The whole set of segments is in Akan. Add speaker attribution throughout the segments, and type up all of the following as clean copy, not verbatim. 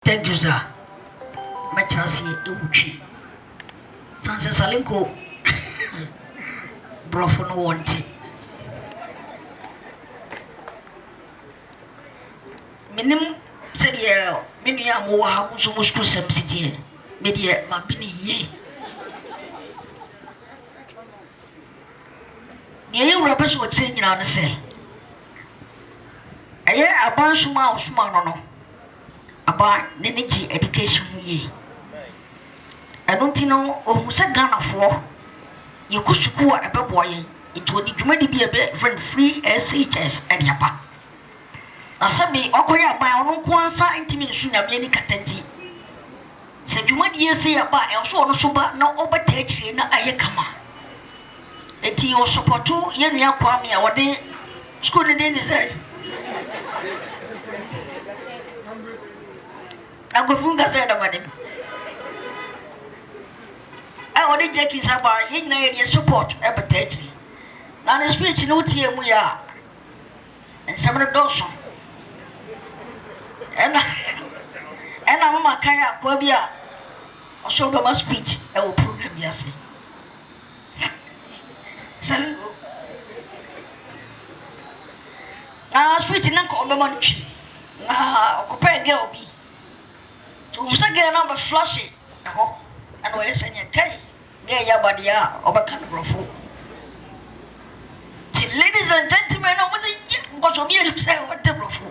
Speaker 1: Thank you, sir. My chance here, Uchi. Sansa Salinko. Brofo no wanting. Minim said, yeah, many are more house almost to some city. Media, my penny ye. You rappers were saying on the say. A year about Suma no. About energy education ye. I don't know who's a gunner for. You could school a boy. It would be a bit free SHS and Yapa. Asabi okoya ba ono kwansa intimi nsu na me ni katati se dwuma die se ya ba e so ono so ba na obata akire na aye kama eti o supportu ye nua kwa me a wode school ne dey say agofunga say da badem wode jeki saba ye na ye support e bata akire na na speech no tie mu ya ensamre doso and mama kaya kwabia so baba speech e wo program yase salu na speech na ko baba ntwi na okopa ge obi to musa ge na ba flash ho and o yesanya kai ge ya badia obakan brofo. Ladies and gentlemen, I was a because of you say what the brofo.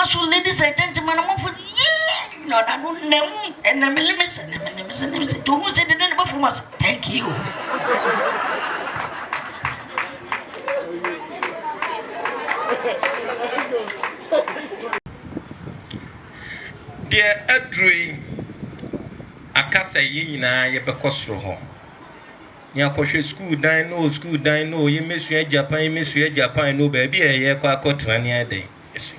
Speaker 1: So ladies and gentlemen, I'm for yeah, no, I don't know, and I'm a to who said the name of us. Thank you.
Speaker 2: Dear Edry, Akasa Yina, Yabakosro. Yakoshe school dino, you miss your Japan, no baby, a quacotrania day. Yes,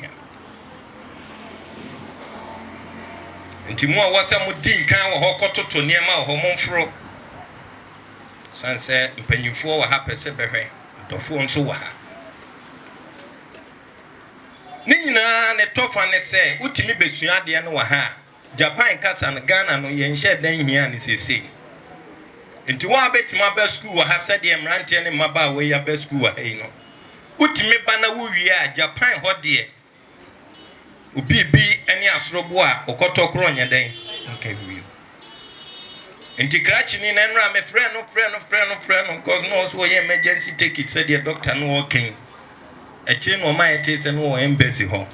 Speaker 2: Timua was a mutin can hokoto to near my home fro. Sunset, when you for happy sebehe, the phone so ha. Nina, the top one say, Utimi Besuadia no ha. Japan cats and Ghana no yen shed then here and say. Into one bet my best school has said the Emrantian and Maba way your best school, no. Utimi Bana Wuya, Japan hot dear. Ubi any asroboa or koto kronya day. Okay, we. Into crashing in and ram a friend, cause no so emergency take it, said the doctor no king. A chain or my taste and no embassy home.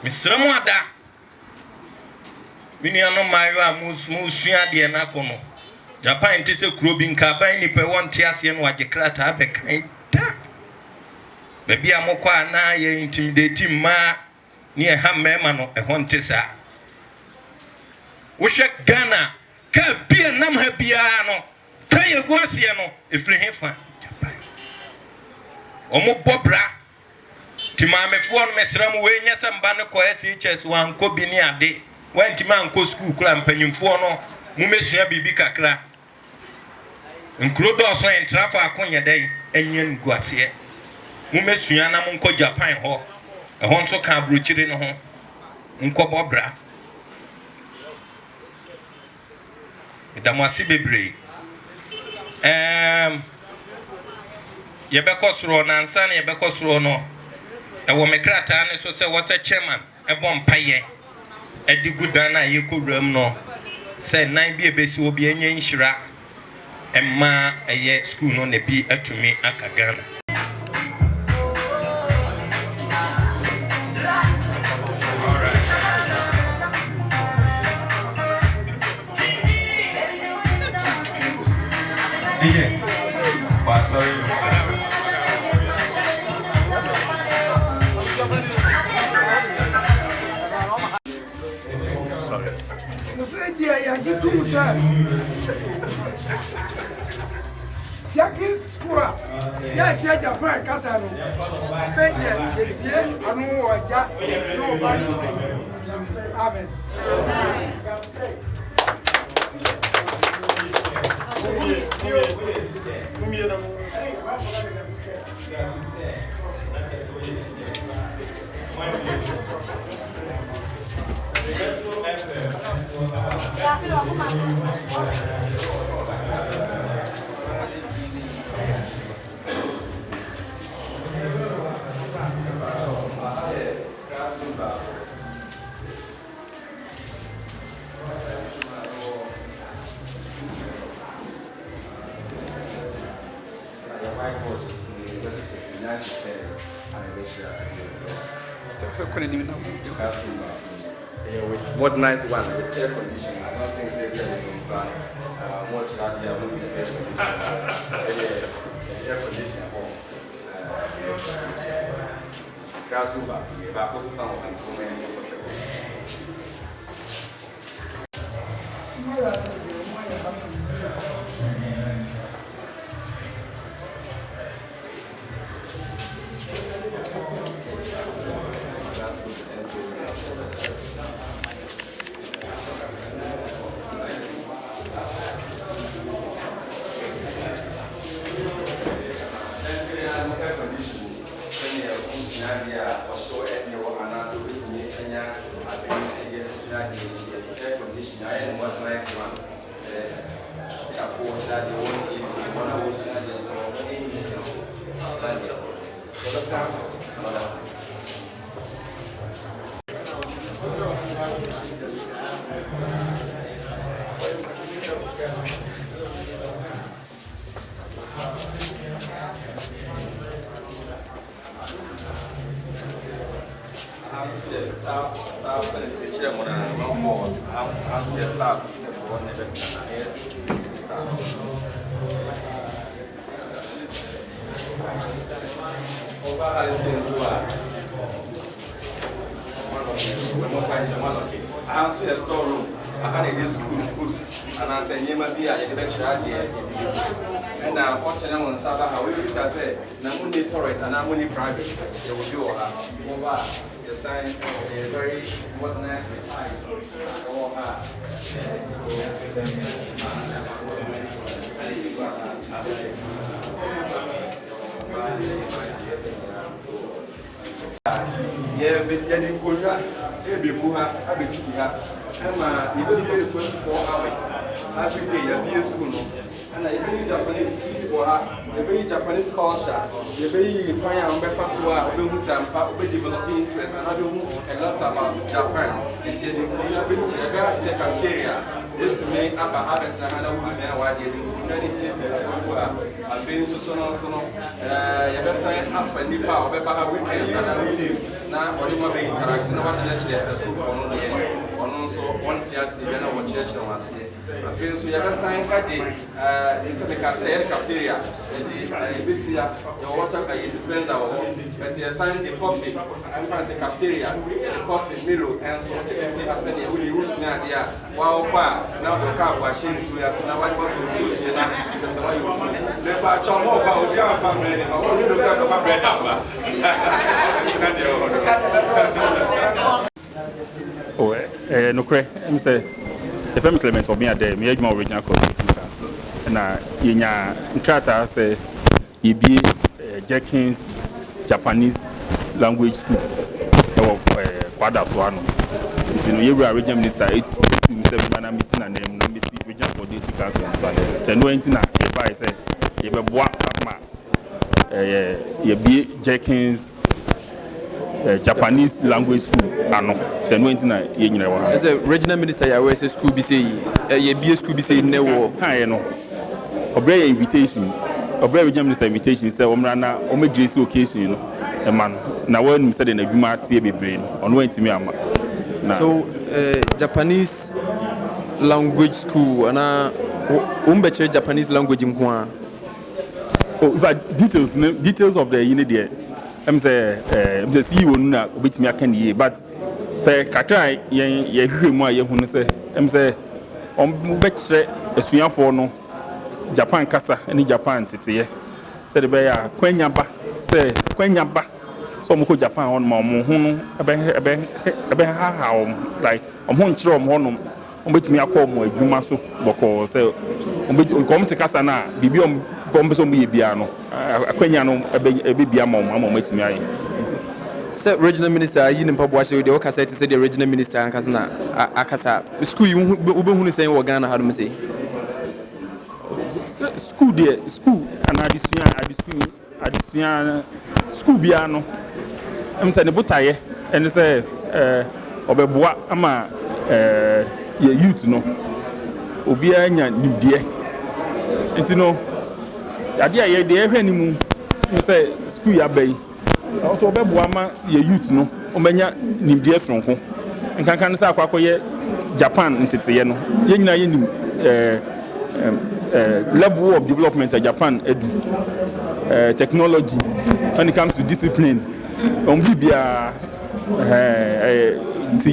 Speaker 2: Miss Ramada Miniano Maria moves Musia Nakono. Japan tis a crubbing cabin per 1 tiasian what you crat up a kind. Baby Amokwa na ye intimidating ma near Hammemano a hontesa. Wishak Ghana can be a number piano. Tell you Guasiano if you have fun. Omo Bobra Timame phone Mesram Wayne some Banaco SHS 1 Kobinia day. When Timanco school clamp and you no Mumesia Bibi Kakra. And Crodos and Trafa Conya day and Yen Guasia. Mumesuana Munko Japan ho, a honso can bruchir in home, Unco Bobra. Damasi Bebre. Yabekos Ron and Sunny Yabekos Rono. A womakrata and so say was a chairman, a bomb paye. A di good dana you could no. Say 9 be a base will be a yen shira. And ma a ye school on the be a to me a Kagana.
Speaker 3: Jackie's school. Yeah, Japan, Casano. Fed, I know Jack, no body. Amen.
Speaker 4: With modernized one, with air conditioning, I don't think they're going to plan much that they are going to use air conditioning. Air conditioning home. Grasshopper, but also some of them too many. I also a storeroom. I had a schools, and I said, "You might be a lecturer and now, watching them on Sabbath, how we used to say, Namuni Torres and Namuni private. They will do over the sign a very modernized yeah, but then you go every Buha, every city, and even 24 hours. Every day, you're in school. And I bring Japanese people, you bring Japanese culture, you bring Japan, we develop interest, and I do a lot about Japan. It's a cafeteria. This is made up of habits and I would say why they do. I've been so you best sign up for Nipa or Pepper weekends and I release. Now, what you want to interact in our church here at school for no year. Also, one tear, then our church no one says. I feel so you best sign a day. It's a cafeteria. This year, your water dispenser, but you assign the coffee. I'm going to say cafeteria, the coffee, Milo, and so I said, you will use there. Wow, now the car was changed. We are seeing a white bottle of sushi. That's why you will see. The patch on more about your family. I want you to look at bread number.
Speaker 5: Oh, no, Cray, I'm saying, the family Clement will be at the original community class. And in your charter, say, you be Jenkins Japanese language school. Quadra Swano. It's in the original minister, 827 and missing a name, no missing regional coordinating council. So, 1020, if I say, if a walk you be Jenkins Japanese language school. Ano, 1020, you know, as a regional minister, I was a school be say, a be a school be saying, no, I know. Obey invitation, obey regional minister invitation, say, Omrana, Omega occasion, a man. Now, when said in a Bima TB brain, on way to me. So, Japanese language school, and Japanese language in Kwan. Oh, but details of the unit, I'm saying, the CEO, which me I can hear, but the Kakai, ye more, ye who say, I'm saying, on Betche, a swing for no Japan Casa, any Japan, it's here. Said the bear, Quenyaba, say, Quenyaba. Some go Japan on my moon, a ben how like a month from home, on which me I call my Jumasu, because say, on which we come to Casana, Bibium, Bombson be piano, a Queniano, a baby among Mamma with me.
Speaker 4: Sir, regional minister, you in Papa Washer, the Okasa to say the regional minister and Kasana Akasa. School you who is saying what Ghana had me say.
Speaker 5: School there, school, and Addition, school piano. I'm saying the Butaye, and say, Obeboa, Ama, your youth, no. Obia, new dear. And you know, idea, dear, honeymoon, you say, school ya bay. Also, Obeboa, your youth, no. Omenya, new dear from home. And can say, Japan, and it's a yeno. Level of development in Japan, technology, when it comes to discipline. On Bibia,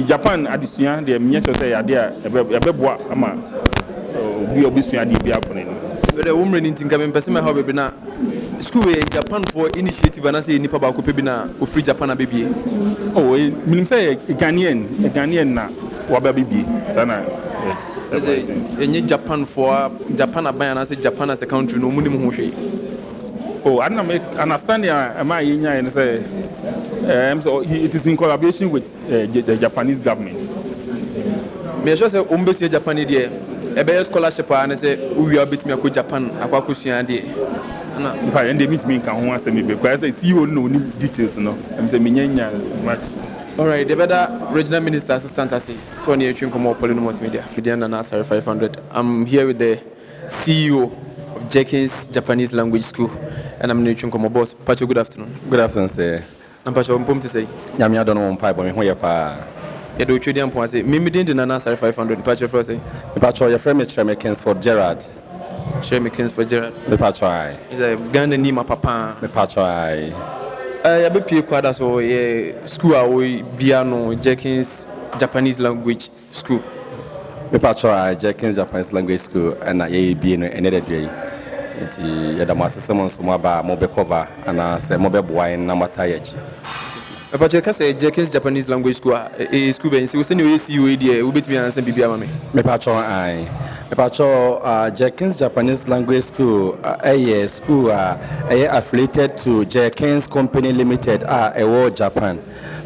Speaker 5: Japan, Addition, the miniature say, idea, a beboa, ama, we obviously are the
Speaker 4: the woman in Tinkamen Pesima Hobby school in Japan for initiative and I say Nipa Bakupina, who free Japan baby.
Speaker 5: Oh, meaning say a Ghanaian na, Wababi, Sana.
Speaker 4: In Japan for Japan, I say Japan as a country, no minimum.
Speaker 5: Oh, I don't understand. Am I in and say so it is in collaboration with the Japanese government.
Speaker 4: Me just say Umbesi Japan idea. A better scholarship and I say we are bit me a Japan, a Kwakusian day.
Speaker 5: If I end the meet me, can one say me because I see you no details. No, I'm saying much.
Speaker 4: All right, the better regional minister assistant I see. So near you come up Media. Vidiana Nasser 500. I'm here with the CEO of Jenkins Japanese Language School, and I'm near you come up boss. Pacho, good afternoon.
Speaker 6: Good afternoon, sir.
Speaker 4: I'm Pacho. I'm pumped to say.
Speaker 6: Yami, I don't know why, but I'm here.
Speaker 4: You do trade and say. Me didn't Nasser 500. Pacho first say.
Speaker 6: Pacho, your friend Tremekins for Gerard.
Speaker 4: Tremekins for Gerard.
Speaker 6: The Pacho, I.
Speaker 4: Is a Ghana name, Papa.
Speaker 6: The Pacho, I.
Speaker 4: I be pay quite so school away Biano Jenkins Japanese Language School.
Speaker 6: The Pacho, I Jenkins Japanese Language School, and I be in another day. It's the master summons Maba, Mobe cover, and I say Mobe boy and Namatayachi.
Speaker 4: But you can say Jenkins Japanese Language School, a school, and so send you idea, we beat me and send Bibiamame.
Speaker 6: Me Pacho, I. Pacho, Jenkins Japanese Language School, a school affiliated to Jenkins Company Limited, a world Japan.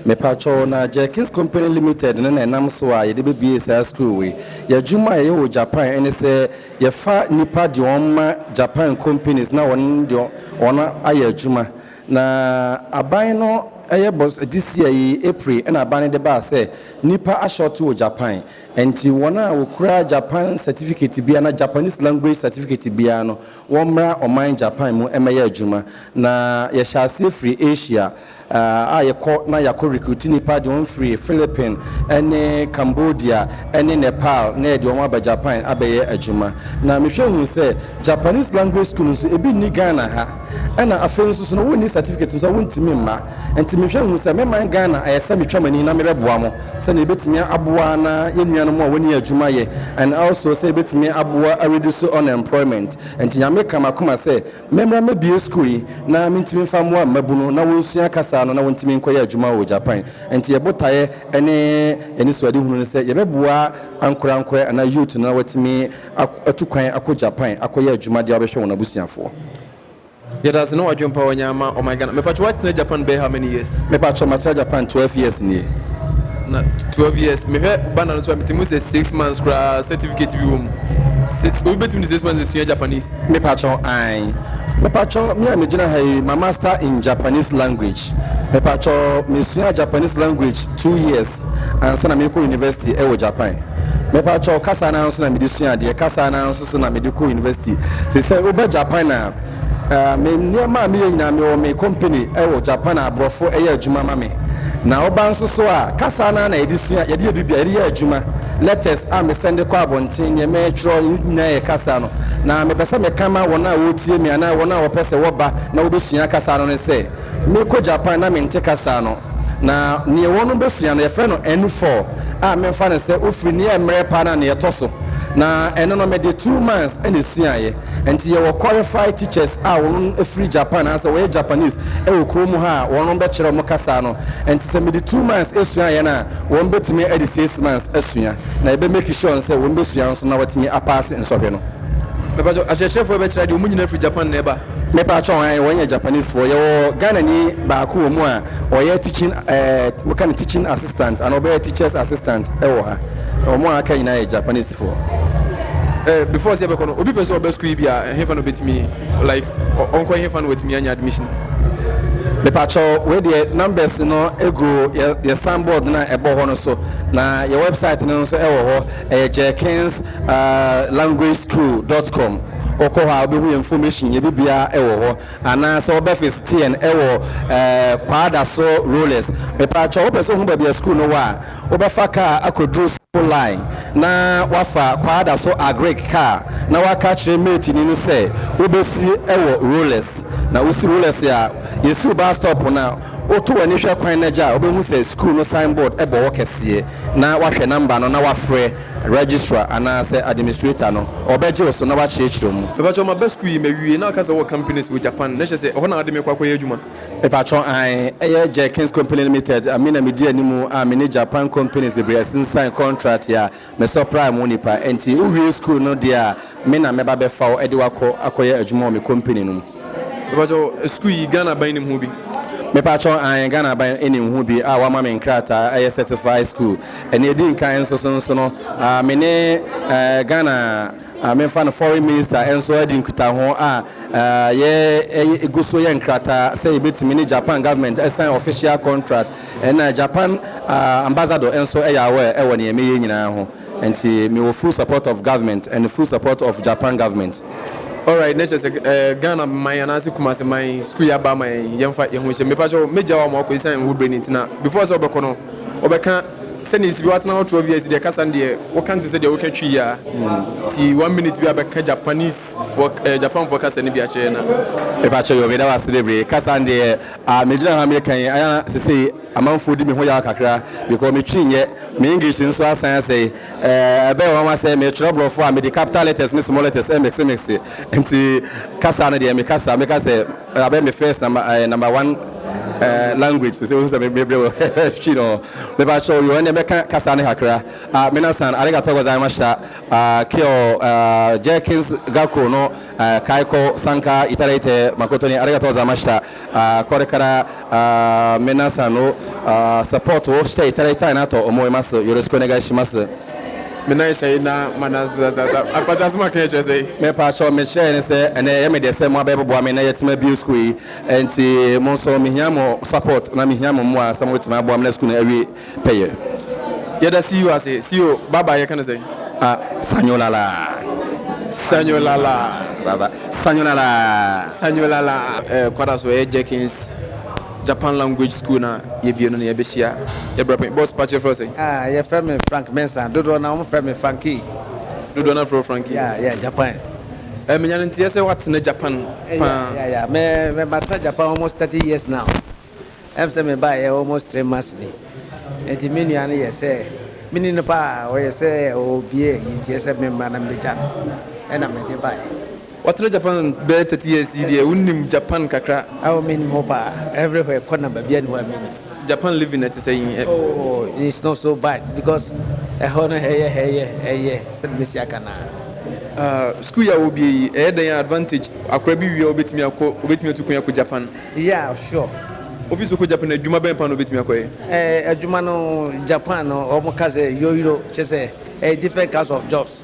Speaker 6: Me Pacho na Jenkins Company Limited, and I'm so I did BSS school. Ya Juma, you Japan, and say, your fat Nipa Dioma Japan companies now on the honor Aya Juma. Na Abino. Boss this year April and abandoned the bar say Nipa a short to Japan and Tiwana will cry Japan certificate to be an Japanese language certificate to be an Womra or mine Japan mo Emaya Juma na ye shall see free Asia I caught na yako recruiting Nipa the one free Philippines and Cambodia and Nepal near the Omaba Japan Abaye Ajuma na me sure say Japanese language schools e bi ni Ghana ha and a friends so no win certificate so won't me ma and me hwe say me man Ghana ayesa me twamani na me beboa mo say na betimi aboa na yenua no mo woni adwuma ye and also say betimi aboa reduce unemployment and nyame kama kuma say memra me bi school na mentimi famo mabuno na wonsua kasa no na wontimi nkoye adwuma wo Japan and ye botaye ene so ade hunu say ye beboa ankora na youth na watimi atukwan akọ Japan akoye adwuma de abehwe wona busuafo. Yeah, there's no Ajun Power Yama. Oh my God, me patch what in Japan be how many years? Me patch my Japan 12 years ni. Na 12 years. Me hear banana so me say 6 months certificate be room. 6 we bet me 6 months in Japanese. Me patch I. Me patch me jina hai my master in Japanese language. Me patch me suya Japanese language 2 years and sana me ko university e Japan. Me patch kasa na so na me suya de kasa na so na me ko university. Say oba Japan na me niema me nyina me company e Japan abrofo e ya adwuma ma me na oba nso so a kasa na edisua ye de bibia ye adwuma letters am send ko abonten ye me tro na ye kasa no na me besa me kama wona wotie me na wona wo pese wo ba na wo besua kasa no ne se me ko Japan na me nte kasa no na ne wono besua no ye frɛ no N4 a me fa ne se ofri ne emre pa na ne toso na eno no me de 2 months ene suaye enti ye qualified teachers a won free Japan as we Japanese e wo krom ha won be kire mo kasa no enti se me de 2 months esuaye na won betimi e de 6 months esua na e be make sure say won be sua so na watimi apass nsɔhwe no
Speaker 4: me ba jo a chefo be kire de o munyina free Japan na eba
Speaker 6: me pa chon when you Japanese for your Ghana ni ba ko mu a or teaching we can teaching assistant and obey teachers assistant e wo ha o mu aka ina Japanese for
Speaker 3: before say be kono obi person obe school bi a hefa no betimi like onko hefa no wetimi anya admission
Speaker 6: me pa cho we the numbers no ego your signboard na ebo ho no so na your website no so e wo ho jekinslanguageschool.com oko ha obi hu information ye bibia e wo ho ana so obe visit en e wo kwada so rollers me pa cho obe so hu ba bia school no wa obe fa car akodru line na wafa kwada so agric car na waka chere mate ni no say obesi ewo rollers na usi rollers ya yesu bus stop na oto wani hwe kwan na ja obemu say school no signboard ebo wokese na wahwe number no na wafre registrar ana say administrator no obeje so na wachechiro mu
Speaker 3: pepacho ma best school mewie na kasa work companies with Japan na say ho na ade me kwakwa adwuma
Speaker 6: pepacho an Jenkins Company Limited amina media ni mu amene Japan companies the Brazilian sign contract ya me supply mu nipa enti uwie school no dia me na meba be fa ede wako akoye adwuma me company no
Speaker 3: pepacho school yi Ghana ban nim ho bi
Speaker 6: me pacho an Ghana ban enim ho bi a wa ma me nkrata aye certified school ene din kan so no me ne Ghana me fan foreign minister enso edi nkuta ho ye eguso ye nkrata say betimi ni Japan government sign official contract and Japan ambassador enso eyawe e woni eme ye nyina ho enti me full support of government and full support of Japan government.
Speaker 3: All right, next Ghana my anasi kumase my school ya ba my yemfa ye ho hye me pacho meja wa mo ko isan wood brain ntina before so obekono obeka send is what now 12 years the kasa de wo kan te say de wo ka twi ya ti 1 minute bi abeka Japanese for Japan for kasa ni bi a che na
Speaker 6: e pacho yo me da wa celebrate kasa de me jira ha me kan aya se amanfo di me ho ya kakra because me twinye me English nso asan say be wa say me trouble for me the capital letters ni small letters mx enti kasa na de me kasa abe me first number 1 language so say me chino me ba show you and me kasa na kakra me na san arigato gozaimashita kyo Jenkins Gakko no kaiko sanka itarete makoto ni arigato gozaimashita kore kara me na san no support wo shite itarete na to omoimasu yoroshiku onegaishimasu
Speaker 3: me na say na manas apacha sma kan che say
Speaker 6: me pa cho me share ne say ene ye me de say mo abebo me na yetima bi school yi enti mo so me hia mo support na me hia mo mo asam wetima abo na school na awie paye
Speaker 3: ye da see you ase see you baba ye kan say
Speaker 6: sanyolala baba sanyolala
Speaker 3: kwada so Jenkins Japan language school na ye bi no na ye be shia ye bra boss patch for say
Speaker 7: ye friend Frank Mensa dodo na mo friend Frankie
Speaker 3: dodo na for Frankie
Speaker 7: yeah Japan
Speaker 3: me nyan ntie say what na Japan
Speaker 7: yeah me tra Japan almost 30 years now say me buy almost 3 months ni enti me nyan ye say mini no pa o ye say o bie ntie say me ma na me jan e na me dey buy
Speaker 3: what na Japan be 30 years dey unnim Japan kakra
Speaker 7: I mean hopa everywhere corner ba bia ni wa me
Speaker 3: Japan living at saying
Speaker 7: oh it's not so bad because hono hey service yakana
Speaker 3: school ya obi e den advantage akra bi wi obetimi to kun Japan
Speaker 7: yeah sure
Speaker 3: office ko Japan adwuma ben pa no obetimi akoye
Speaker 7: adwuma no Japan no omo kaze yoyiro chese a different kinds of jobs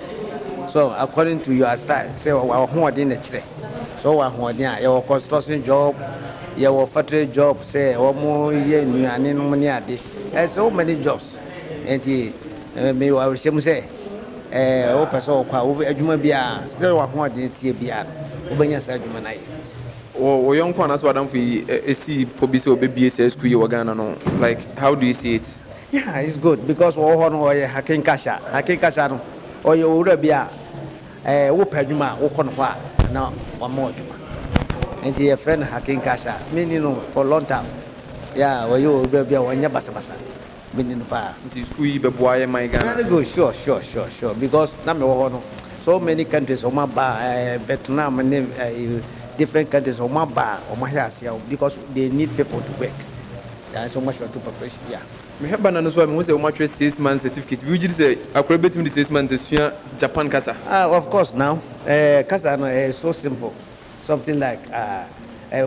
Speaker 7: so according to your style say wa ho dey na kire so wa ho dey your construction job your factory job say omo ye nuane no ne ade so many jobs and me wa shemu say o person kwa wo adwuma bia say wa ho dey tie bia obanya sa adwuma na ye
Speaker 3: o young one as wadam for esi pobisi obebie say school ye Ghana no like how do you see it
Speaker 7: yeah it's good because wo ho no ye hakin kasha no o ye owura bia wo padwuma wo kono ho na wa mo adwuma and your friend hakin kasha meaning no for long time yeah wo ye owura bia wo nya basa meaning pa
Speaker 3: the school yi be boy my Ghana
Speaker 7: very good sure because na me wo ho no so many countries o ma ba Vietnam and different countries o ma ba o ma here because they need people to work there is so much to preparation yeah
Speaker 3: me have banana so me say o ma 6 months certificate we just say akora betimi the 6 months sua Japan kasa
Speaker 7: of course now kasa no so simple something like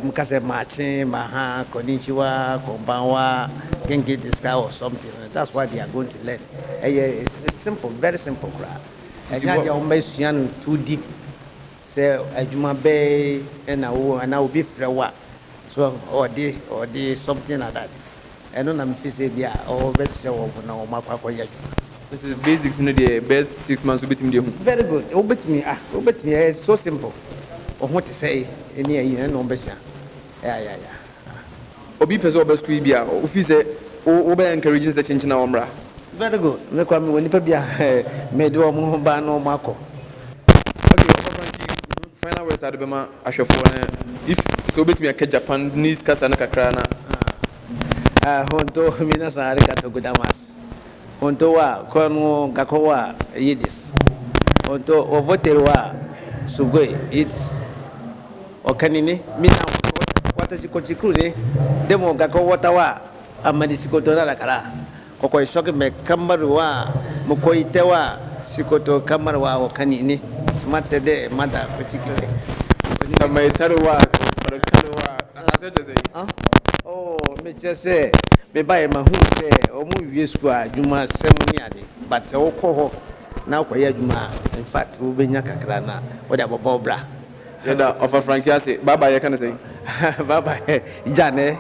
Speaker 7: mukase marching, maha, konnichiwa, konbanwa, genki deska or something. That's what they are going to learn. It's simple, very simple. And now they are too deep. Say Juma Bay and I will be frewa. So or they something like that. I don't know if you say or better or no Mako.
Speaker 3: This is basics in the best 6 months will be to me.
Speaker 7: Very good. Obey me. It's so simple. Or what to say in here, no best. Yeah.
Speaker 3: Obi peso best school bia. Office obe encouraging the change na omra.
Speaker 7: Very good. Me kwa me woni pa bia me do mo ba no mako.
Speaker 3: Final words at Bema Ashafo. If so, bet me a Japanese Kasana Kakrana.
Speaker 7: Honto Minasa Arigato Gudamas. Honto wa Kono Gakowa Yidis. Honto Ovotewa Sugoi Yidis. Okanini Mina Watachicochicune Demo Gako Watawa Amadisikotora Kara. Koko shock me Kamarua Mukoitewa Sikoto Kamarwa or Kanini. Smart de mother particularly.
Speaker 3: Some may tell what
Speaker 7: oh, me just say, me buy my who say, or move used to Juma Semoniadi, but so coho now for Juma. In fact, we'll be Nakakrana, whatever Bobra.
Speaker 3: Yada of a Frankiasi, Baba, I can say,
Speaker 7: Baba, Jane.